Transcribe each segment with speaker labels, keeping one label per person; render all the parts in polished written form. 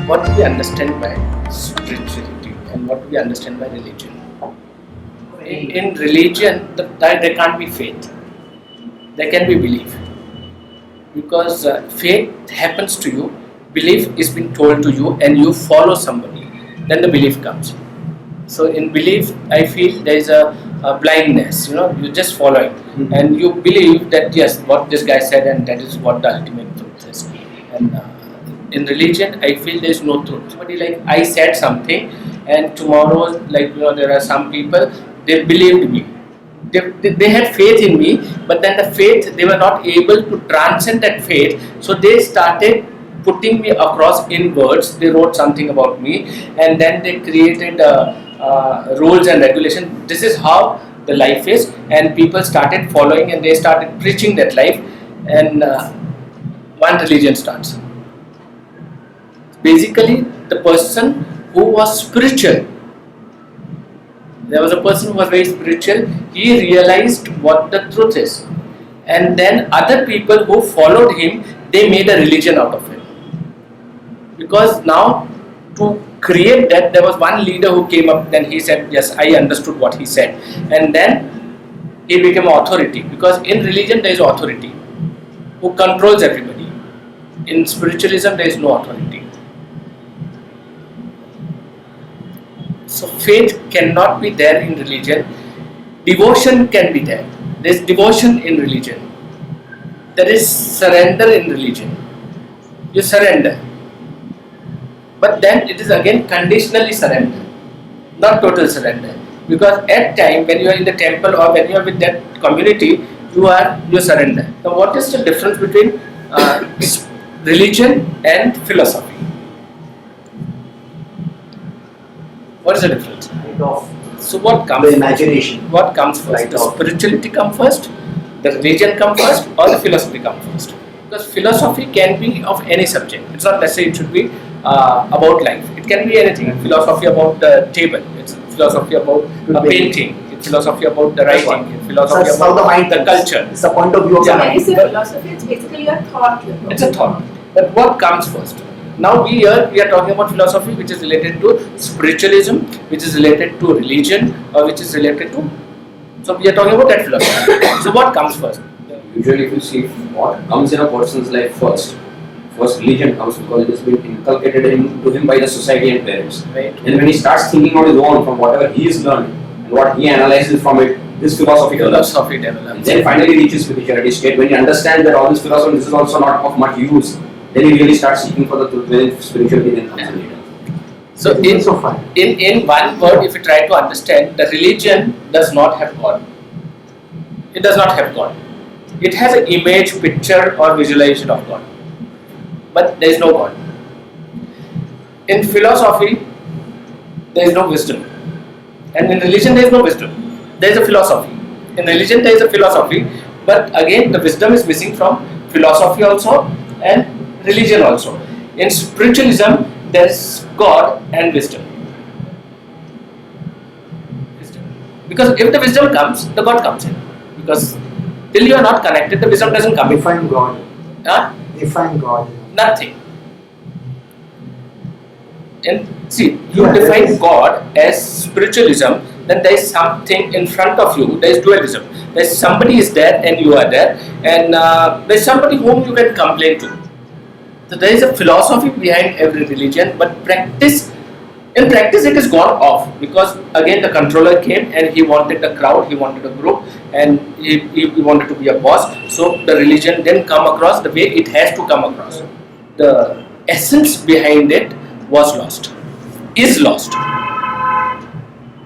Speaker 1: what we understand by spirituality and what we understand by religion. In religion, there can't be faith. There can be belief. Because faith happens to you, belief is being told to you, and you follow somebody. Then the belief comes. So in belief, I feel there is a blindness. You just follow it, and you believe that yes, what this guy said, and that is what the ultimate truth is. And in religion, I feel there is no truth. Somebody like I said something, and tomorrow, there are some people, they believed me. They had faith in me, but then the faith, they were not able to transcend that faith, so they started putting me across in words. They wrote something about me, and then they created rules and regulations. This is how the life is, and people started following, and they started preaching that life, and one religion starts. Basically, the person who was spiritual, there was a person who was very spiritual, he realized what the truth is. And then other people who followed him, they made a religion out of it. Because now, to create that, there was one leader who came up, then he said, yes, I understood what he said. And then he became authority. Because in religion, there is authority who controls everybody. In spiritualism, there is no authority. So faith cannot be there in religion. Devotion can be there. There is devotion in religion. There is surrender in religion. You surrender. But then it is again conditionally surrender, not total surrender. Because at time when you are in the temple or when you are with that community, you surrender. Now what is the difference between religion and philosophy? What is the difference? So what comes?
Speaker 2: The imagination.
Speaker 1: What comes first? The spirituality come first, the religion come first, or the philosophy come first? Because philosophy can be of any subject. It's not necessarily it should be about life. It can be anything. Philosophy about the table. It's philosophy about painting. It's philosophy about the writing. It's philosophy about the culture.
Speaker 2: It's the point of view of the
Speaker 3: When you
Speaker 2: mind.
Speaker 3: say philosophy, it's basically a thought.
Speaker 1: It's a thought. But what comes first? Now we are talking about philosophy, which is related to spiritualism, which is related to religion, or which is related to. So we are talking about that philosophy. So what comes first?
Speaker 4: Usually, if you see what comes in a person's life first religion comes because it has been inculcated into him by the society and parents.
Speaker 1: Right.
Speaker 4: And when he starts thinking on his own from whatever he has learned and what he analyzes from it, this philosophy develops. And then finally reaches spirituality state. When he understands that all this philosophy this is also not of much use, then he really starts seeking for the truth. Then spirituality then comes later.
Speaker 1: So in one word, if you try to understand, the religion does not have God. It does not have God. It has an image, picture, or visualization of God. But there is no God. In philosophy, there is no wisdom. And in religion, there is no wisdom. There is a philosophy. In religion, there is a philosophy. But again, the wisdom is missing from philosophy also and religion also. In spiritualism, there is God and wisdom. Because if the wisdom comes, the God comes in. Because till you are not connected, the wisdom doesn't come in.
Speaker 2: Define God.
Speaker 1: Huh?
Speaker 2: Define God.
Speaker 1: Nothing. And see, you define God as spiritualism, then there is something in front of you, there is dualism. There is somebody is there and you are there, and there is somebody whom you can complain to. So there is a philosophy behind every religion, but in practice it is gone off, because again the controller came and he wanted a crowd, he wanted a group, and he wanted to be a boss. So the religion didn't come across the way it has to come across. The essence behind it was lost, is lost,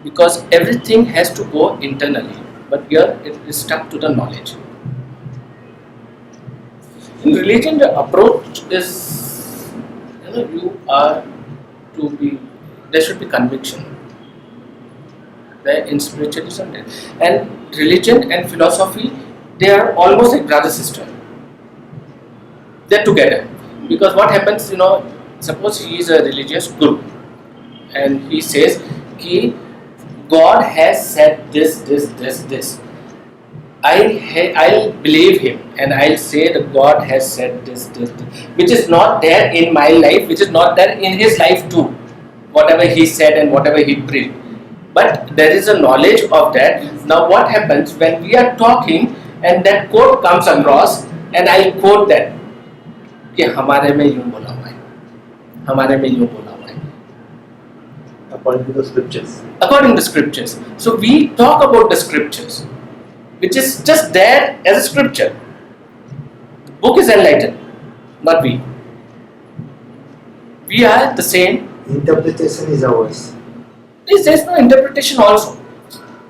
Speaker 1: because everything has to go internally, but here it is stuck to the knowledge. In religion, the approach is, you are to be, there should be conviction. Where in spiritualism, and religion and philosophy, they are almost like brother sister. They're together. Because what happens, suppose he is a religious guru and he says, God has said this. I'll believe him and I'll say that God has said this, which is not there in my life, which is not there in his life too. Whatever he said and whatever he preached. But there is a knowledge of that. Now what happens when we are talking and that quote comes across and I'll quote that कि हमारे में यूं बोला हुआ है, हमारे में यूं बोला हुआ है.
Speaker 2: According to the scriptures.
Speaker 1: According to scriptures. So we talk about the scriptures, which is just there as a scripture. The book is enlightened, not we. We are the same.
Speaker 2: Interpretation is ours.
Speaker 1: There's no interpretation also.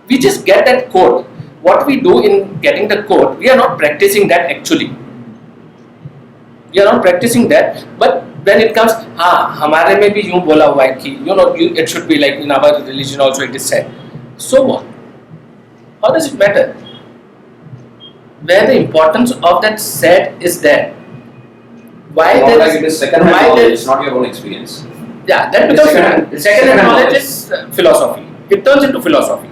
Speaker 1: We just get that quote. What we do in getting the quote, we are not practicing that actually. We are not practicing that, but when it comes, हमारे में भी यूं बोला हुआ है कि it should be like in our religion also it is said. So what? How does it matter? Where the importance of that said is there. Why there
Speaker 4: like it is second-hand knowledge, it's not your own experience.
Speaker 1: Yeah, that becomes second-hand knowledge is philosophy. It turns into philosophy.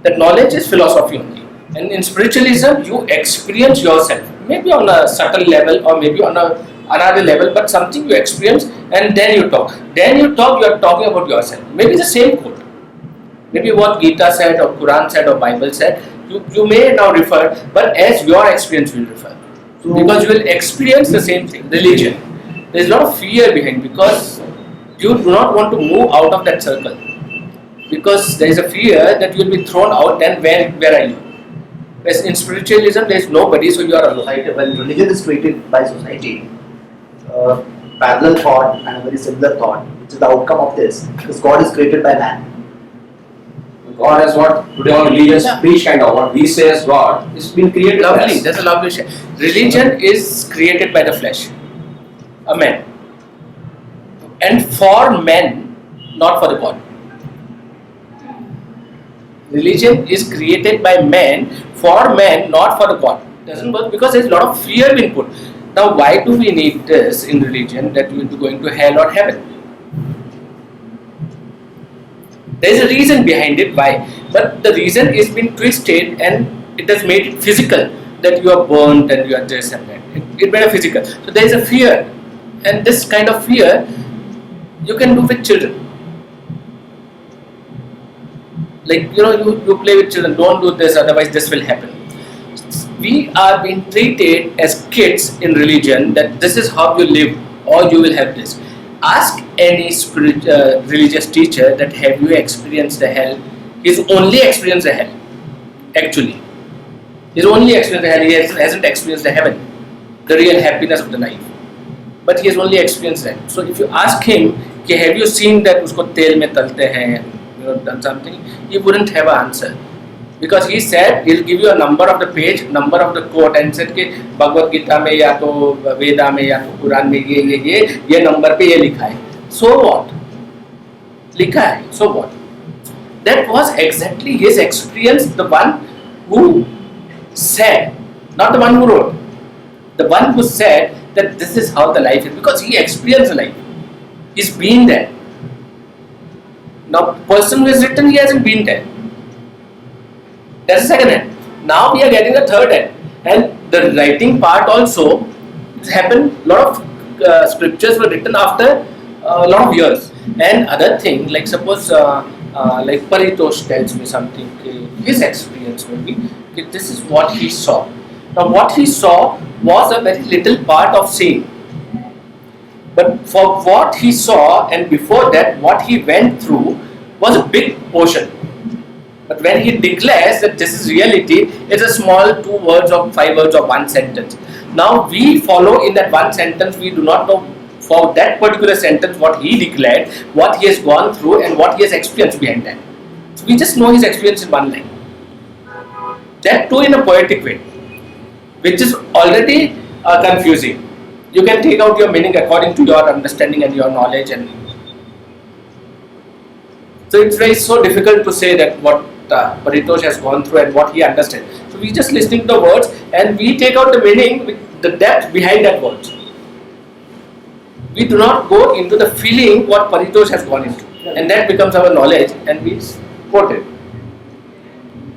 Speaker 1: That knowledge is philosophy only. And in spiritualism, you experience yourself, maybe on a subtle level or maybe on another level, but something you experience and then you talk. Then you are talking about yourself. Maybe the same quote. Maybe what Gita said or Quran said or Bible said, you may now refer, but as your experience will refer. So, because you will experience the same thing. Religion. There is a lot of fear behind because you do not want to move out of that circle. Because there is a fear that you will be thrown out, then where are you? Whereas in spiritualism, there is nobody, so you are alone.
Speaker 2: When religion is created by society, parallel thought and a very similar thought, which is the outcome of this, because God is created by man.
Speaker 4: God has what today all religions preach kind of what we say as God is been created.
Speaker 1: Lovely, that's a lovely share. Religion is created by the flesh, a man, and for men, not for the God. Religion is created by man, for man, not for the God. Doesn't work because there is a lot of fear being put. Now, why do we need this in religion that we will be going to hell or heaven? There is a reason behind it why, but the reason is been twisted and it has made it physical that you are burnt and you are this and that. It made it physical. So there is a fear, and this kind of fear you can do with children. Like you play with children. Don't do this, otherwise this will happen. We are being treated as kids in religion that this is how you live, or you will have this. Ask any religious teacher that have you experienced the hell? He's only experienced the hell. Actually, he's only experienced the hell. He hasn't experienced the heaven, the real happiness of the life. But he has only experienced that. So if you ask him, have you seen that usko tel mein talte hain, done something, he wouldn't have an answer. Because he said he'll give you a number of the page, number of the quote, and said कि भगवत गीता में या तो वेदा में या तो कुरान में ये number पे ये लिखा है. So what? लिखा है. So what? That was exactly his experience. The one who said, not the one who wrote, the one who said that this is how the life is, because he experienced the life. He's been there. Now, person who has written, he hasn't been there. That's the second hand. Now we are getting the third hand, and the writing part also happened. A lot of scriptures were written after a lot of years. And other thing, like suppose like Paritosh tells me something, his experience maybe, this is what he saw. Now what he saw was a very little part of seeing. But for what he saw and before that what he went through was a big portion. But when he declares that this is reality, it's a small 2 words or 5 words or 1 sentence. Now we follow in that 1 sentence, we do not know for that particular sentence what he declared, what he has gone through and what he has experienced behind that. So we just know his experience in 1 line. That too in a poetic way, which is already confusing. You can take out your meaning according to your understanding and your knowledge, and so it's so difficult to say that what Paritosh has gone through and what he understands. So we just listening to the words and we take out the meaning with the depth behind that words. We do not go into the feeling what Paritosh has gone into, and that becomes our knowledge, and we quote it.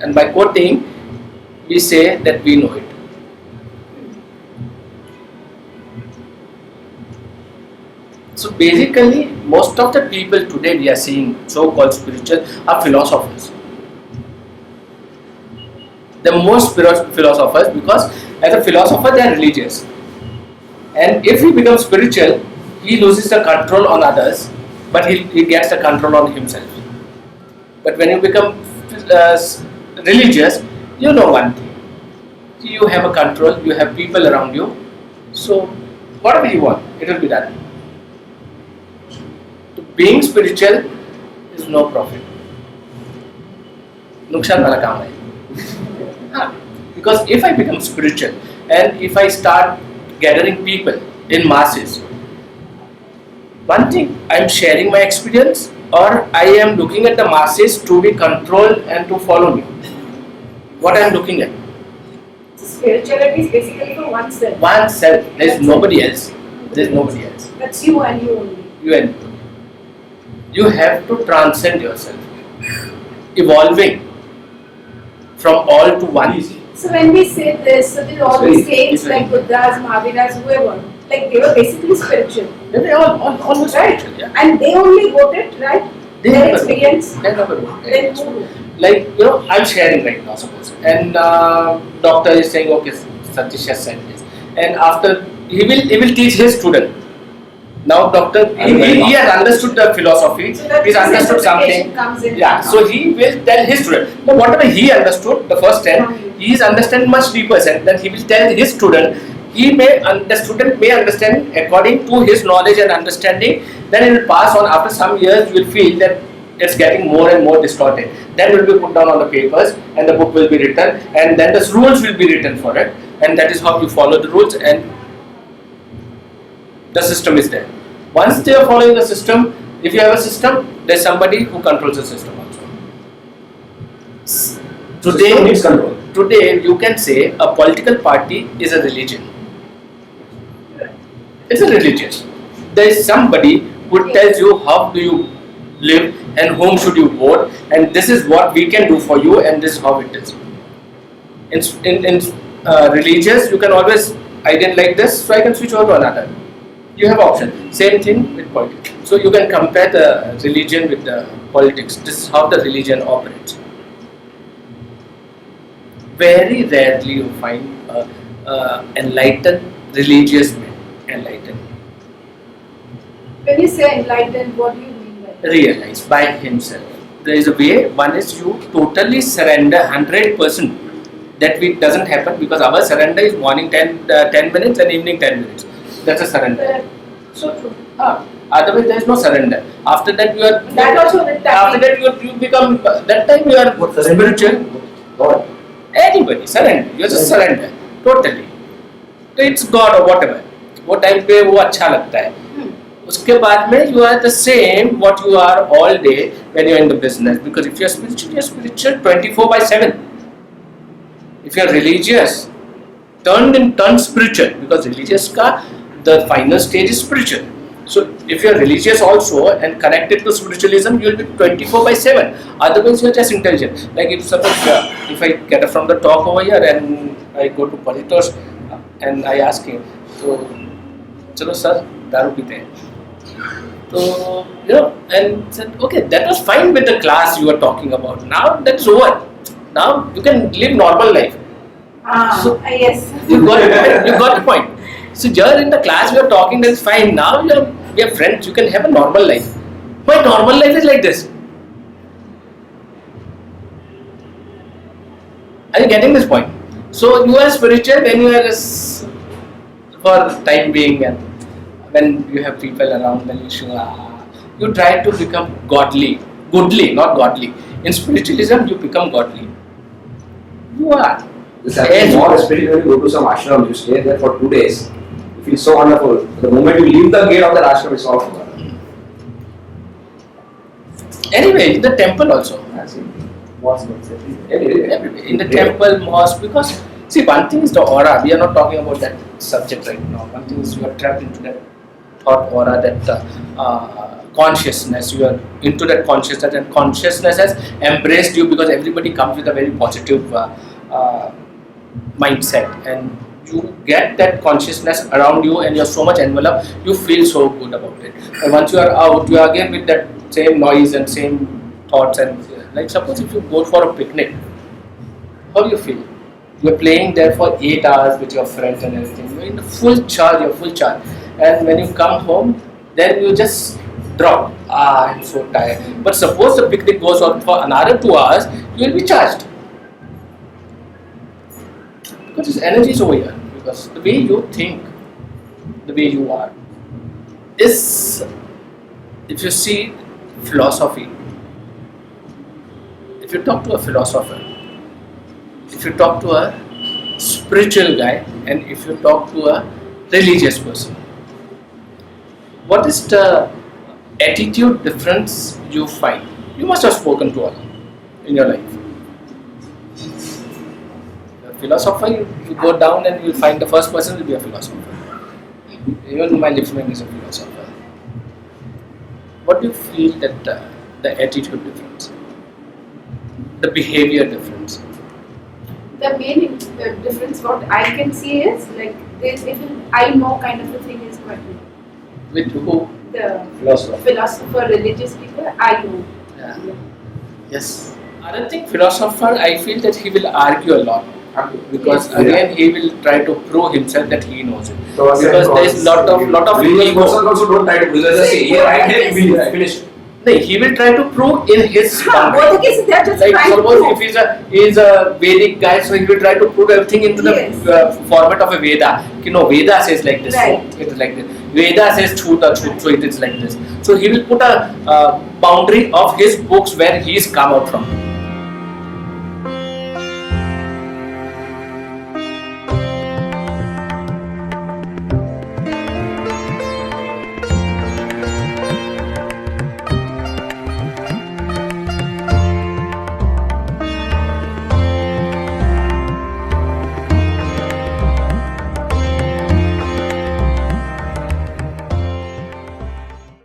Speaker 1: And by quoting, we say that we know it. So basically, most of the people today we are seeing so-called spiritual are philosophers. The most philosophers, because as a philosopher they are religious, and if he becomes spiritual, he loses the control on others, but he gets the control on himself. But when you become religious, you know one thing: you have a control, you have people around you, so whatever you want, it will be done. So being spiritual is no profit. Nukshan wala kaam hai. Because if I become spiritual and if I start gathering people in masses, one thing, I am sharing my experience, or I am looking at the masses to be controlled and to follow me. What I am looking at?
Speaker 3: So spirituality is basically for oneself.
Speaker 1: Oneself. There is nobody else. There is nobody else.
Speaker 3: That's you and you only.
Speaker 1: You and you. You have to transcend yourself, evolving from all to one.
Speaker 3: So when we say this, so there are all the saints like Buddhas, Mahaviras, whoever, like they were basically spiritual.
Speaker 1: They all
Speaker 3: Right?
Speaker 1: spiritual, yeah.
Speaker 3: And they only voted, right?
Speaker 1: They
Speaker 3: Their
Speaker 1: never
Speaker 3: experience.
Speaker 1: They never do.
Speaker 3: Then who?
Speaker 1: Like, I'm sharing right now, suppose, and doctor is saying, okay, Satishji has said this, and after he will teach his student. Now doctor, he has understood the philosophy,
Speaker 3: So that
Speaker 1: he's understood something.
Speaker 3: interpretation comes in.
Speaker 1: Yeah, so he will tell his student. Now whatever he understood the first time, he is understand much deeper sense. Then he will tell his student. The student may understand according to his knowledge and understanding. Then it will pass on. After some years, you will feel that it's getting more and more distorted. Then it will be put down on the papers, and the book will be written, and then the rules will be written for it, and that is how you follow the rules, and the system is there. Once they are following the system, if you have a system, there's somebody who controls the system also.
Speaker 4: System needs control.
Speaker 1: Today you can say a political party is a religion. It's a religion. There is somebody who tells you how do you live and whom should you vote, and this is what we can do for you, and this is how it is. In religious, you can always, I didn't like this, so I can switch over to another. You have option. Same thing with politics. So you can compare the religion with the politics. This is how the religion operates. Very rarely you find enlightened religious men. Enlightened.
Speaker 3: When you say enlightened, what do you mean by that?
Speaker 1: Realize by himself. There is a way. One is you totally surrender 100%. That week doesn't happen because our surrender is morning 10 minutes and evening 10 minutes. That's a surrender.
Speaker 3: So true.
Speaker 1: Otherwise there is no surrender. After that you are.
Speaker 3: That also with that.
Speaker 1: After that you become. That time you are spiritual.
Speaker 2: God.
Speaker 1: Anybody surrender. You just surrender totally. So it's God or whatever. वो time पे वो अच्छा लगता है. उसके बाद में you are the same what you are all day when you are in the business, because if you are spiritual 24/7. If you are religious, turned spiritual, because religious ka the final stage is spiritual. So if you are religious also and connected to spiritualism, you will be 24/7. Otherwise you are just intelligent. Like if suppose if I get up from the talk over here and I go to Politos and I ask him, so chalo sir daru pite hain. So and said okay, that was fine with the class you were talking about. Now that's over. Now you can live normal life.
Speaker 3: Yes.
Speaker 1: You got the point. So here in the class we are talking, that's fine. Now we are friends. You can have a normal life. My normal life is like this. Are you getting this point? So you are spiritual when you are for time being, and when you have people around, then you try to become goodly, not godly. In spiritualism, you become godly. You are.
Speaker 4: This happens more especially when you go to some ashram, you stay there for 2 days. You feel so wonderful. The moment you leave the gate of that ashram, it's all over.
Speaker 1: Anyway, in the temple also.
Speaker 2: Mosque,
Speaker 1: Everywhere. In the temple, mosque, because see, one thing is the aura. We are not talking about that subject right now. One thing is you are trapped into that thought aura, that consciousness. You are into that consciousness, and consciousness has embraced you because everybody comes with a very positive mindset, and you get that consciousness around you, and you're so much enveloped, you feel so good about it. And once you are out, you are again with that same noise and same thoughts. And like suppose if you go for a picnic, how do you feel? You're playing there for 8 hours with your friends and everything. You're in full charge, you're full charge. And when you come home, then you just drop. I'm so tired. But suppose the picnic goes on for another 2 hours, you will be charged. Because this energy is over here. Because the way you think, the way you are, is, if you see philosophy, if you talk to a philosopher, if you talk to a spiritual guy, and if you talk to a religious person, what is the attitude difference you find? You must have spoken to all in your life. A philosopher, you go down and you'll find the first person will be a philosopher. Even my lift man is a philosopher. What do you feel that the attitude difference, the behavior difference?
Speaker 3: The main difference, what I can see is like this. If I know kind of a thing is going on.
Speaker 1: With who?
Speaker 3: The
Speaker 2: Philosopher.
Speaker 3: religious people, I know.
Speaker 1: Yeah. Yes. Other thing, philosopher, I feel that he will argue a lot. Because
Speaker 3: Yes.
Speaker 1: again he will try to prove himself that he knows it.
Speaker 2: So
Speaker 1: Because there is lot of
Speaker 4: Religious
Speaker 1: ego.
Speaker 4: person also don't try to just say, yeah, right here, we finished.
Speaker 1: No, he will try to prove in his
Speaker 3: Both the
Speaker 1: boundary.
Speaker 3: cases, they are just
Speaker 1: Like
Speaker 3: trying to
Speaker 1: suppose
Speaker 3: prove.
Speaker 1: if he's a Vedic guy, so he will try to prove everything into the
Speaker 3: Yes.
Speaker 1: format of a Veda. You know, Veda says like this,
Speaker 3: Right.
Speaker 1: so it is like this. Veda says truth, so it is like this. So he will put a boundary of his books where he is come out from.